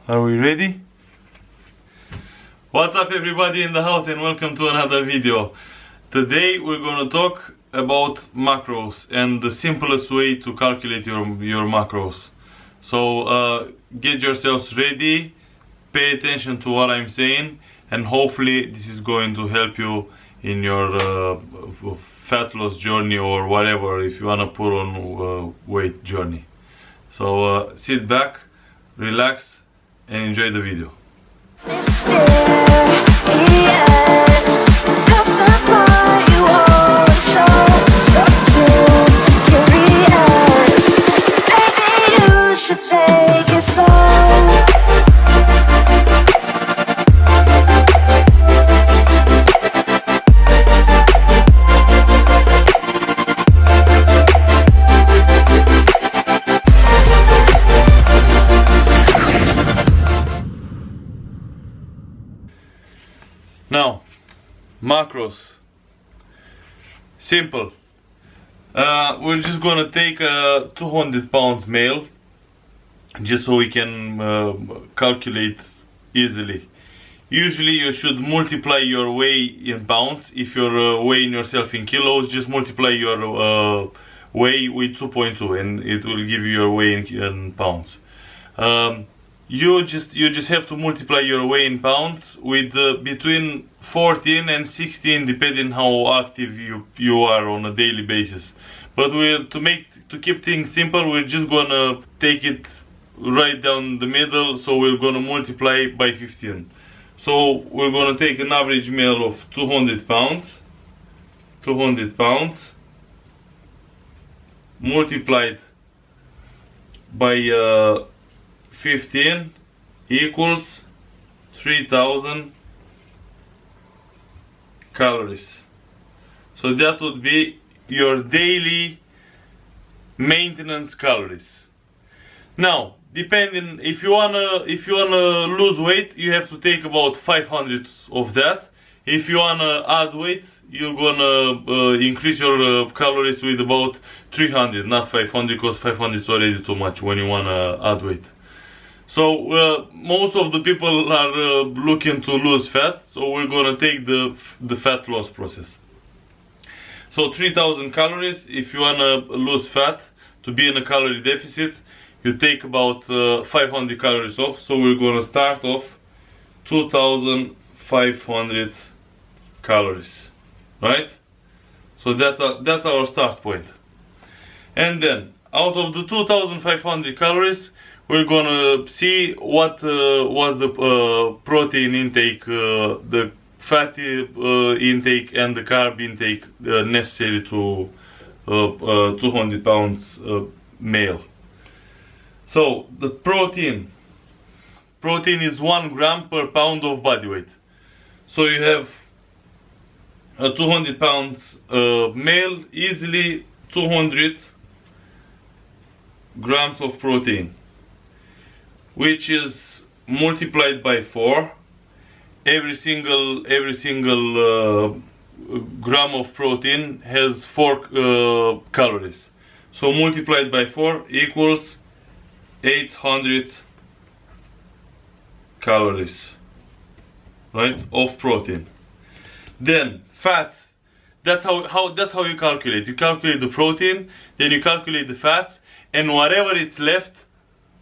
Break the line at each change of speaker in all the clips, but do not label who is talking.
Are we ready? What's up everybody in the house and welcome to another video. Today we're gonna talk about macros and the simplest way to calculate your macros. So get yourselves ready, pay attention to what I'm saying, and hopefully this is going to help you in your fat loss journey or whatever, if you wanna put on weight journey. So sit back, relax, and enjoy the video. Now, macros. Simple. We're just gonna take a 200 pounds male, just so we can calculate easily. Usually you should multiply your weight in pounds. If you're weighing yourself in kilos, just multiply your weight with 2.2 and it will give you your weight in pounds. You just have to multiply your weight in pounds with between 14 and 16, depending how active you are on a daily basis. But to keep things simple, we're just gonna take it right down the middle, so we're gonna multiply by 15. So we're gonna take an average male of 200 pounds multiplied by 15 equals 3000 calories. So that would be your daily maintenance calories. Now, depending, if you wanna lose weight, you have to take about 500 of that. If you wanna add weight, you're gonna increase your calories with about 300, not 500, because 500 is already too much when you wanna add weight. So most of the people are looking to lose fat, so we're gonna take the fat loss process. So 3000 calories. If you wanna lose fat, to be in a calorie deficit, you take about 500 calories off. So we're gonna start off 2500 calories, right? So that's our start point. And then out of the 2500 calories, we're gonna see what was the protein intake, the fatty intake, and the carb intake necessary to 200 pounds male. So the protein is 1 gram per pound of body weight. So you have a 200 pounds male, easily 200 grams of protein, which is multiplied by 4. Every single gram of protein has 4 calories. So multiplied by 4 equals 800 calories, right, of protein. Then fats. That's how you calculate. You calculate the protein, then you calculate the fats, and whatever it's left,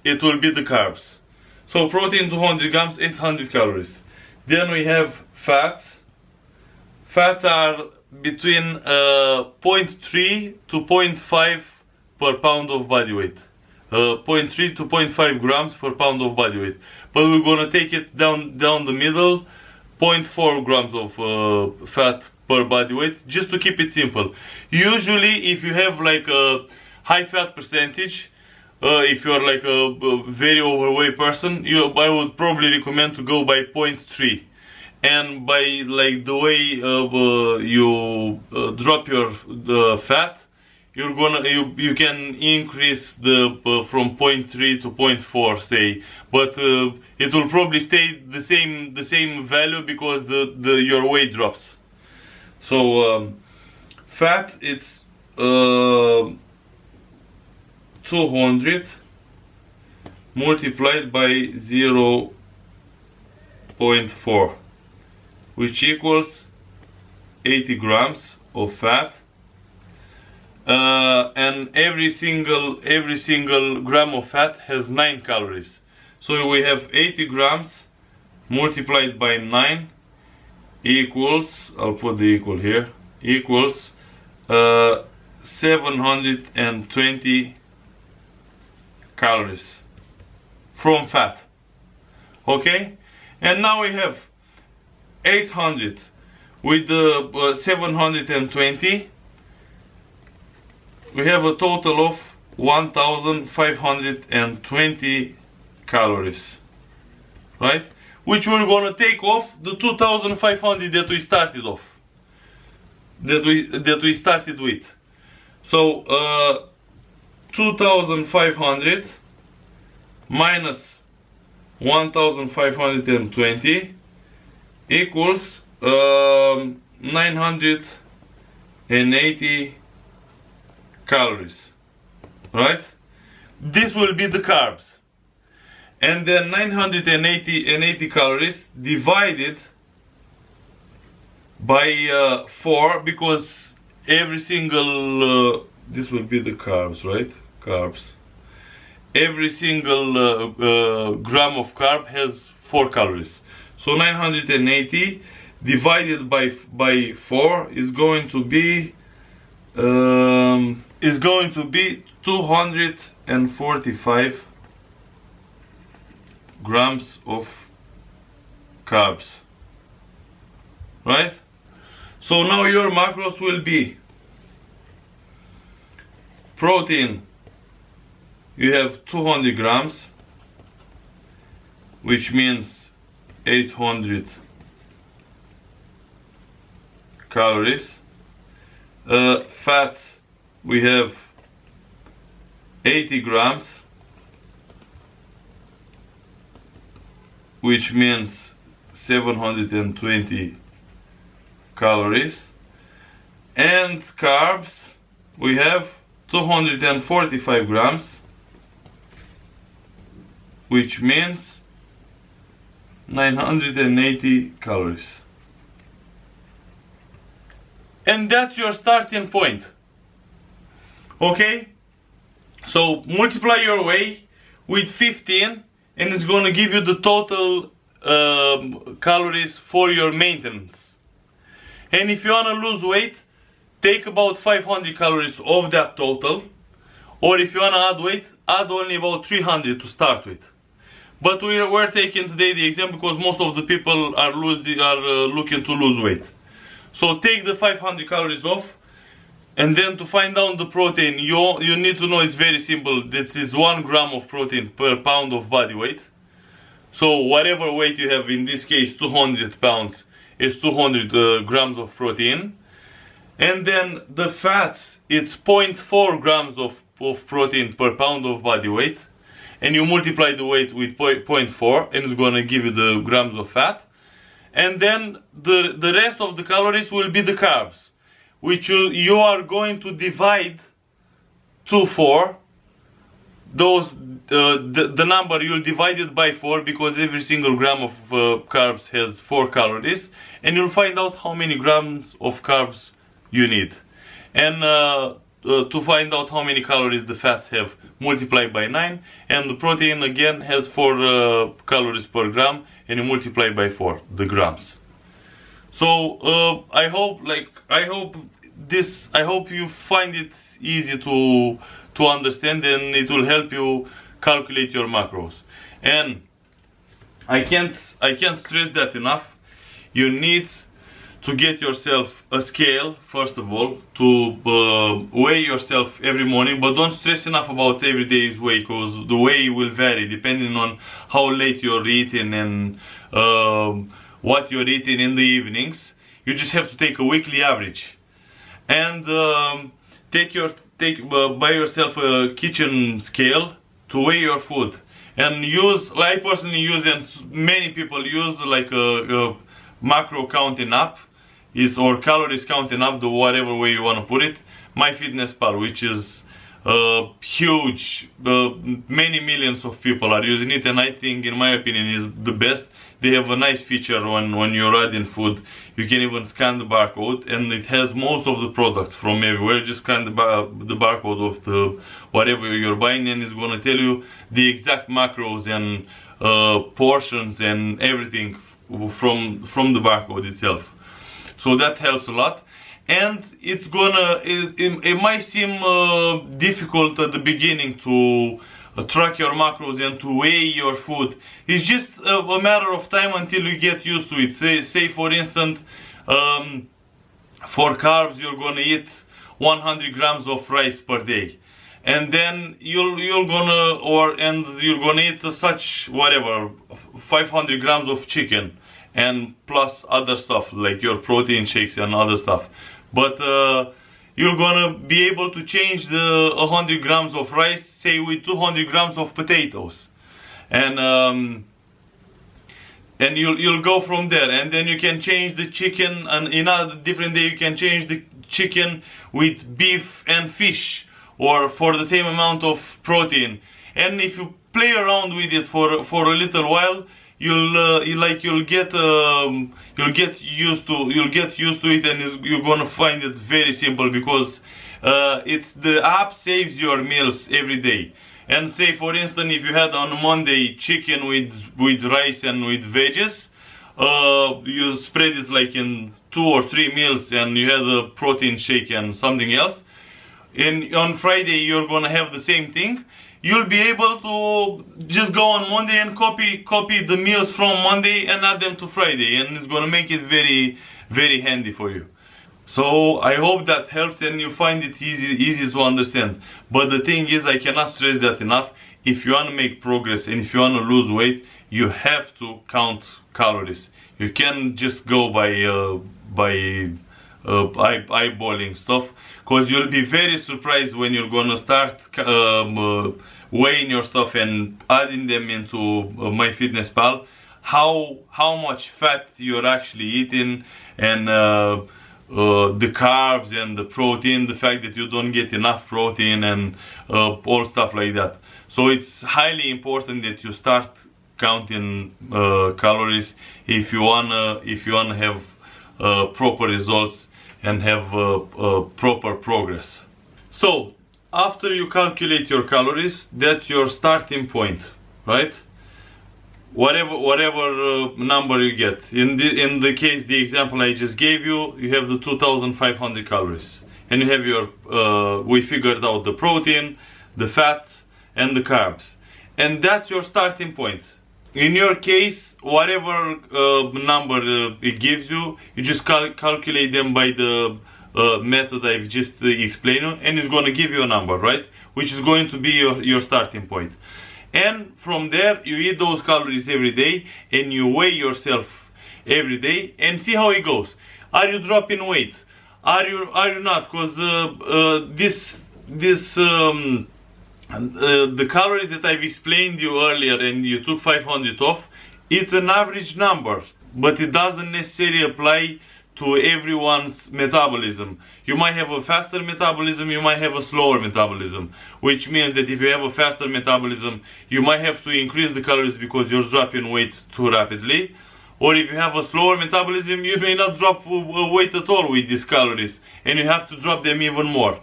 it will be the carbs. So protein 200 grams, 800 calories. Then we have fats. Fats are between 0.3 to 0.5 per pound of body weight. 0.3 to 0.5 grams per pound of body weight. But we're gonna take it down the middle, 0.4 grams of fat per body weight, just to keep it simple. Usually if you have like a high fat percentage, if you are like a very overweight person, I would probably recommend to go by 0.3. And by like the way you drop your fat, you can increase the from 0.3 to 0.4, say, but it will probably stay the same value because your weight drops. So fat, it's 200 multiplied by 0.4, which equals 80 grams of fat. And every single gram of fat has 9 calories. So we have 80 grams multiplied by 9 equals, I'll put the equal here, equals 720 calories from fat. Okay, and now we have 800 with the 720. We have a total of 1520 calories, right? Which we're gonna take off the 2500 that we started off, that we started with. So 2500 minus 1520 equals 980 calories, right? This will be the carbs, and then 980 calories divided by 4, because every single this will be the carbs, right? Carbs. Every single gram of carb has 4 calories. So 980 divided by 4 is going to be 245 grams of carbs, right? So now your macros will be protein, you have 200 grams, which means 800 calories. Fats, we have 80 grams, which means 720 calories. And carbs, we have 245 grams, which means 980 calories. And that's your starting point. Okay? So multiply your whey with 15 and it's going to give you the total calories for your maintenance. And if you want to lose weight, take about 500 calories of that total. Or if you want to add weight, add only about 300 to start with. But we're taking today the example because most of the people are looking to lose weight. So take the 500 calories off, and then to find out the protein, you need to know it's very simple. This is 1 gram of protein per pound of body weight. So whatever weight you have, in this case 200 pounds, is 200 grams of protein. And then the fats, it's 0.4 grams of protein per pound of body weight. And you multiply the weight with 0.4 and it's going to give you the grams of fat. And then the rest of the calories will be the carbs, which you are going to divide to 4. Those the number you'll divide it by 4, because every single gram of carbs has 4 calories, and you'll find out how many grams of carbs you need. And to find out how many calories the fats have, multiply by 9, and the protein again has 4 calories per gram, and you multiply by 4 the grams. So I hope you find it easy to understand, and it will help you calculate your macros. And I can't stress that enough. You need to get yourself a scale, first of all, to weigh yourself every morning, but don't stress enough about every day's weigh, because the weigh will vary depending on how late you're eating and what you're eating in the evenings. You just have to take a weekly average, and buy yourself a kitchen scale to weigh your food, and I personally use, and many people use, like a macro counting app, or calories counting app, whatever way you want to put it. MyFitnessPal, which is huge, many millions of people are using it, and I think, in my opinion, is the best. They have a nice feature when you're adding food. You can even scan the barcode, and it has most of the products from everywhere. Just scan the barcode of the whatever you're buying, and it's going to tell you the exact macros and portions and everything from the barcode itself. So that helps a lot. And it's gonna, it might seem difficult at the beginning to track your macros and to weigh your food. It's just a matter of time until you get used to it. Say for instance, for carbs you're gonna eat 100 grams of rice per day, and then you're gonna eat such whatever 500 grams of chicken, and plus other stuff like your protein shakes and other stuff. But you're gonna be able to change the 100 grams of rice, say, with 200 grams of potatoes, and you'll go from there. And then you can change the chicken, and in a different day you can change the chicken with beef and fish, or for the same amount of protein. And if you play around with it for a little while, you'll get used to it, and you're gonna find it very simple, because the app saves your meals every day. And say for instance, if you had on Monday chicken with rice and with veggies, you spread it like in 2 or 3 meals, and you had a protein shake and something else. And on Friday you're gonna have the same thing. You'll be able to just go on Monday and copy the meals from Monday and add them to Friday, and it's gonna make it very, very handy for you. So I hope that helps and you find it easy to understand. But the thing is, I cannot stress that enough. If you want to make progress and if you want to lose weight, you have to count calories. You can't just go by eyeballing stuff, because you'll be very surprised when you're gonna start weighing your stuff and adding them into MyFitnessPal, how much fat you're actually eating, and the carbs and the protein, the fact that you don't get enough protein, and all stuff like that. So it's highly important that you start counting calories if you wanna have proper results and have proper progress. So after you calculate your calories, that's your starting point, right? Whatever number you get. In the case, the example I just gave you, you have the 2,500 calories, and you have your we figured out the protein, the fat, and the carbs, and that's your starting point. In your case, whatever number it gives you, you just calculate them by the method I've just explained, and it's going to give you a number, right? Which is going to be your starting point. And from there, you eat those calories every day, and you weigh yourself every day, and see how it goes. Are you dropping weight? Are you not? Because the calories that I've explained you earlier, and you took 500 off, it's an average number, but it doesn't necessarily apply to everyone's metabolism. You might have a faster metabolism, you might have a slower metabolism, which means that if you have a faster metabolism, you might have to increase the calories because you're dropping weight too rapidly. Or if you have a slower metabolism, you may not drop weight at all with these calories, and you have to drop them even more.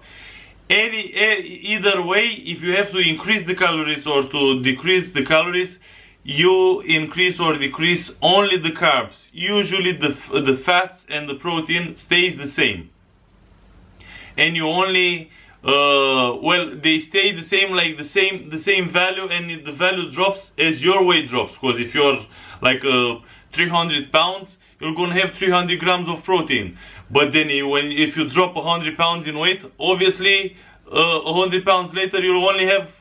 Either way, if you have to increase the calories or to decrease the calories, you increase or decrease only the carbs. Usually the fats and the protein stays the same, and you only they stay the same, like the same value, and the value drops as your weight drops. Because if you're like 300 pounds, you're gonna have 300 grams of protein. But then if you drop 100 pounds in weight, obviously 100 pounds later you'll only have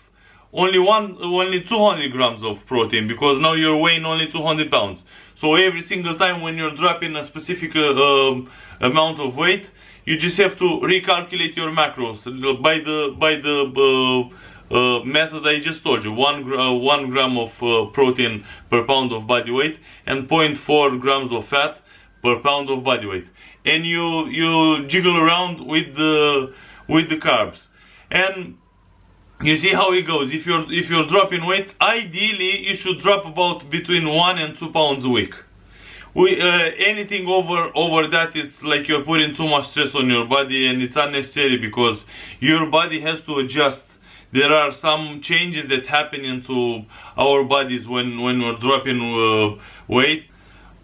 only 200 grams of protein, because now you're weighing only 200 pounds. So every single time when you're dropping a specific amount of weight, you just have to recalculate your macros by the method I just told you. 1 gram of protein per pound of body weight, and 0.4 grams of fat per pound of body weight, and you jiggle around with the carbs. And you see how it goes. If you're dropping weight, ideally you should drop about between 1 and 2 pounds a week. Anything over that, it's like you're putting too much stress on your body, and it's unnecessary because your body has to adjust. There are some changes that happen into our bodies when we're dropping weight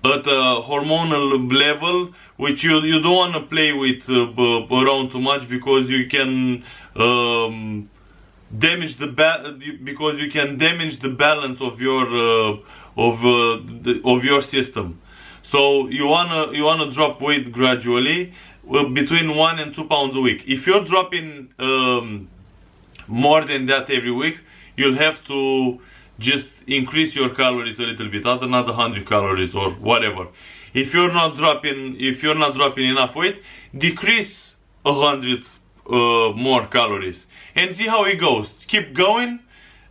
at a hormonal level, which you don't want to play with around too much, because you can damage the balance of your system. So you wanna drop weight gradually, between 1 and 2 pounds a week. If you're dropping more than that every week, you'll have to just increase your calories a little bit, add another 100 calories or whatever. If you're not dropping enough weight, decrease 100 more calories and see how it goes. Keep going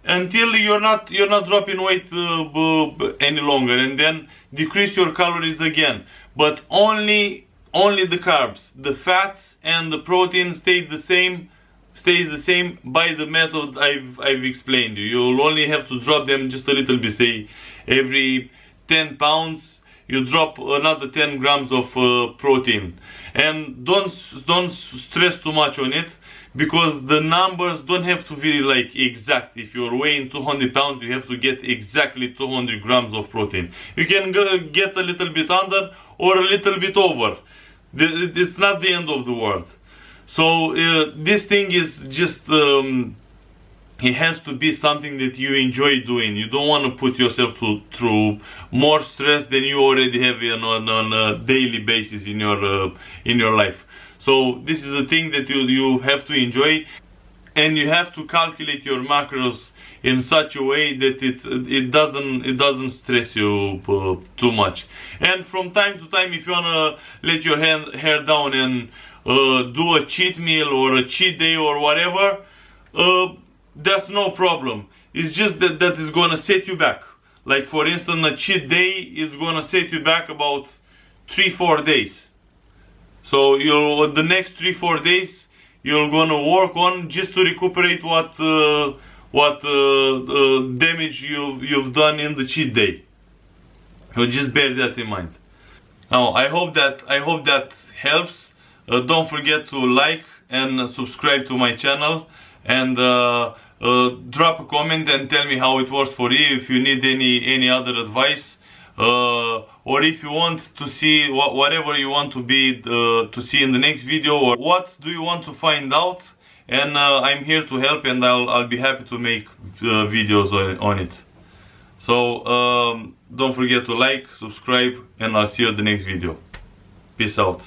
until you're not dropping weight any longer, and then decrease your calories again, but only the carbs. The fats and the protein stays the same by the method I've explained you. You'll only have to drop them just a little bit. Say every 10 pounds you drop another 10 grams of protein, and don't stress too much on it, because the numbers don't have to be like exact. If you're weighing 200 pounds, you have to get exactly 200 grams of protein. You can get a little bit under or a little bit over. It's not the end of the world. So this thing is just it has to be something that you enjoy doing. You don't want to put yourself through more stress than you already have on a daily basis in your life. So this is a thing that you have to enjoy, and you have to calculate your macros in such a way that it doesn't stress you too much. And from time to time, if you wanna let your hair down and do a cheat meal or a cheat day or whatever, that's no problem. It's just that is gonna set you back. Like for instance, a cheat day is gonna set you back about 3-4 days. So the next 3-4 days you're gonna work on just to recuperate what damage you've done in the cheat day. So just bear that in mind. Now I hope that helps. Don't forget to like and subscribe to my channel, and drop a comment and tell me how it works for you. If you need any other advice, or if you want to see whatever you want to see in the next video, or what do you want to find out, and I'm here to help, and I'll be happy to make videos on it. So don't forget to like, subscribe, and I'll see you in the next video. Peace out.